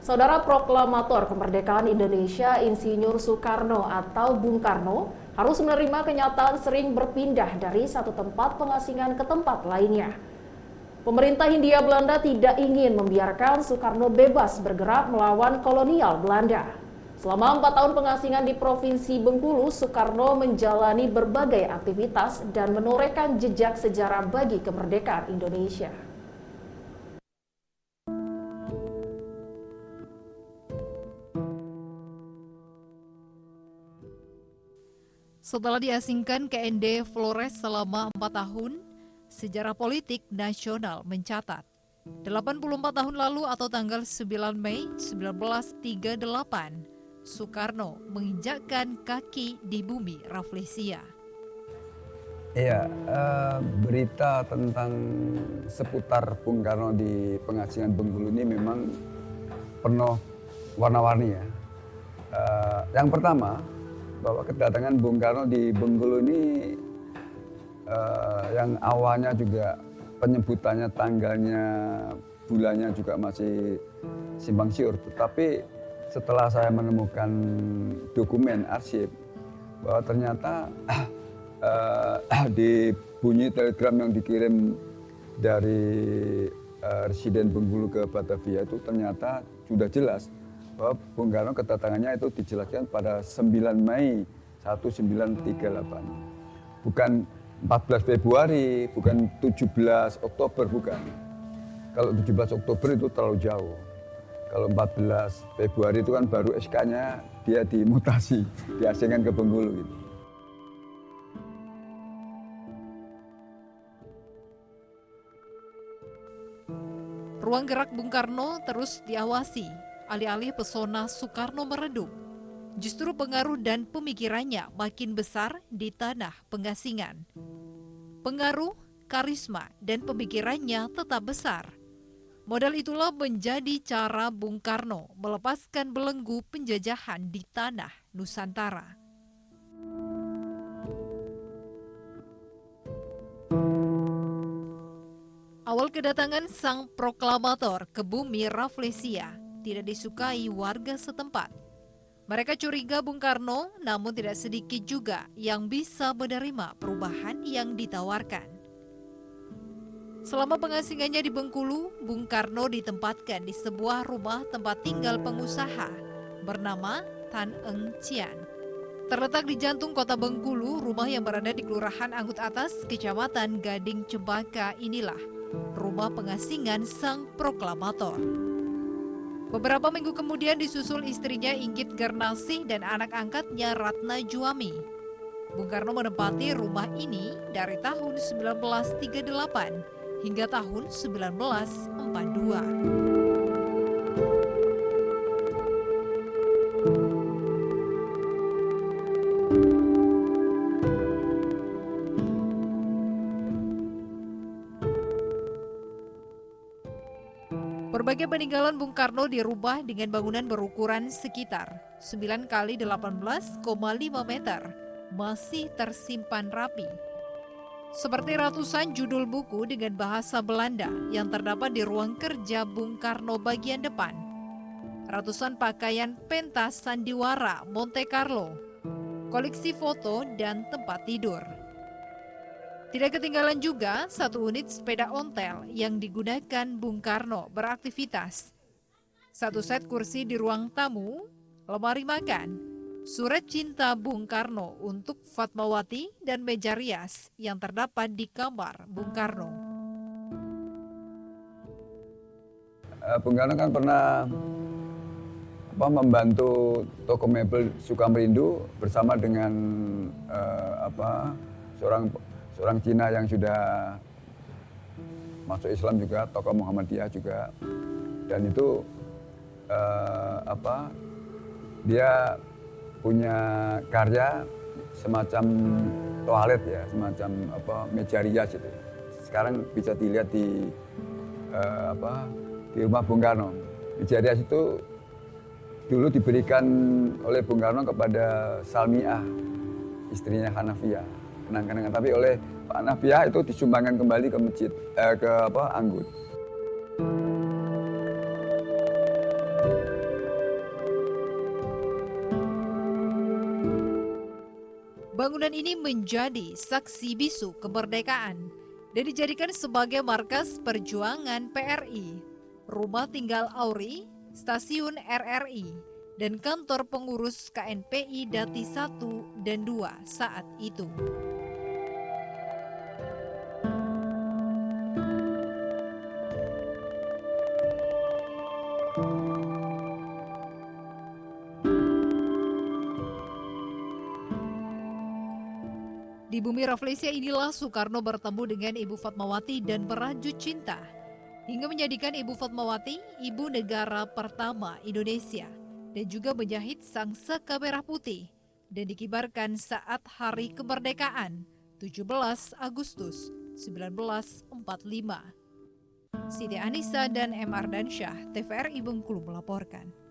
Saudara Proklamator Kemerdekaan Indonesia Insinyur Soekarno atau Bung Karno harus menerima kenyataan sering berpindah dari satu tempat pengasingan ke tempat lainnya. Pemerintah Hindia Belanda tidak ingin membiarkan Soekarno bebas bergerak melawan kolonial Belanda. Selama 4 tahun pengasingan di Provinsi Bengkulu, Soekarno menjalani berbagai aktivitas dan menorehkan jejak sejarah bagi kemerdekaan Indonesia. Setelah diasingkan ke ND Flores selama 4 tahun, sejarah politik nasional mencatat 84 tahun lalu atau tanggal 9 Mei 1938, Soekarno menginjakkan kaki di bumi Rafflesia. Iya, berita tentang seputar Bung Karno di pengasingan Bengkulu ini memang penuh warna-warni ya. Yang pertama, bahwa kedatangan Bung Karno di Bengkulu ini yang awalnya juga penyebutannya tanggalnya, bulannya juga masih simpang siur. Tetapi setelah saya menemukan dokumen arsip bahwa ternyata di bunyi telegram yang dikirim dari residen Bengkulu ke Batavia itu ternyata sudah jelas bahwa Bung Karno kedatangannya itu dijelaskan pada 9 Mei 1938. Bukan 14 Februari, bukan 17 Oktober, bukan. Kalau 17 Oktober itu terlalu jauh. Kalau 14 Februari itu kan baru SK-nya dia dimutasi, diasingkan ke Bengkulu gitu. Ruang gerak Bung Karno terus diawasi, alih-alih pesona Soekarno meredup. Justru pengaruh dan pemikirannya makin besar di tanah pengasingan. Pengaruh, karisma, dan pemikirannya tetap besar. Modal itulah menjadi cara Bung Karno melepaskan belenggu penjajahan di tanah Nusantara. Awal kedatangan sang proklamator ke bumi Rafflesia tidak disukai warga setempat. Mereka curiga Bung Karno, namun tidak sedikit juga yang bisa menerima perubahan yang ditawarkan. Selama pengasingannya di Bengkulu, Bung Karno ditempatkan di sebuah rumah tempat tinggal pengusaha bernama Tan Eng Cian. Terletak di jantung kota Bengkulu, rumah yang berada di Kelurahan Anggut Atas, Kecamatan Gading Cempaka inilah rumah pengasingan sang proklamator. Beberapa minggu kemudian disusul istrinya Inggit Garnasih dan anak angkatnya Ratna Juami. Bung Karno menempati rumah ini dari tahun 1938 hingga tahun 1942. Berbagai peninggalan Bung Karno dirubah dengan bangunan berukuran sekitar 9 kali 18,5 meter, masih tersimpan rapi. Seperti ratusan judul buku dengan bahasa Belanda yang terdapat di ruang kerja Bung Karno bagian depan. Ratusan pakaian pentas sandiwara Monte Carlo, koleksi foto dan tempat tidur. Tidak ketinggalan juga satu unit sepeda ontel yang digunakan Bung Karno beraktivitas. Satu set kursi di ruang tamu, lemari makan, surat cinta Bung Karno untuk Fatmawati dan meja rias yang terdapat di kamar Bung Karno. Bung Karno kan pernah membantu toko mebel Sukamerindu bersama dengan seorang Cina yang sudah masuk Islam juga, tokoh Muhammadiyah juga, dan itu dia punya karya semacam toilet ya, semacam meja rias itu. Sekarang bisa dilihat di rumah Bung Karno. Meja rias itu dulu diberikan oleh Bung Karno kepada Salmiah, istrinya Hanafiah. Kenang-kenangan, tapi oleh Pak Hanafiah itu disumbangkan kembali ke masjid, ke Anggut. Bangunan ini menjadi saksi bisu kemerdekaan dan dijadikan sebagai markas perjuangan PRI, rumah tinggal Auri, stasiun RRI, dan kantor pengurus KNPI Dati 1 dan 2 saat itu. Di bumi Rafflesia inilah Soekarno bertemu dengan Ibu Fatmawati dan merajut cinta, hingga menjadikan Ibu Fatmawati ibu negara pertama Indonesia dan juga menjahit sang saka merah putih dan dikibarkan saat Hari Kemerdekaan 17 Agustus 1945. Siti Anissa dan M. Ardansyah, TVRI Bengkulu melaporkan.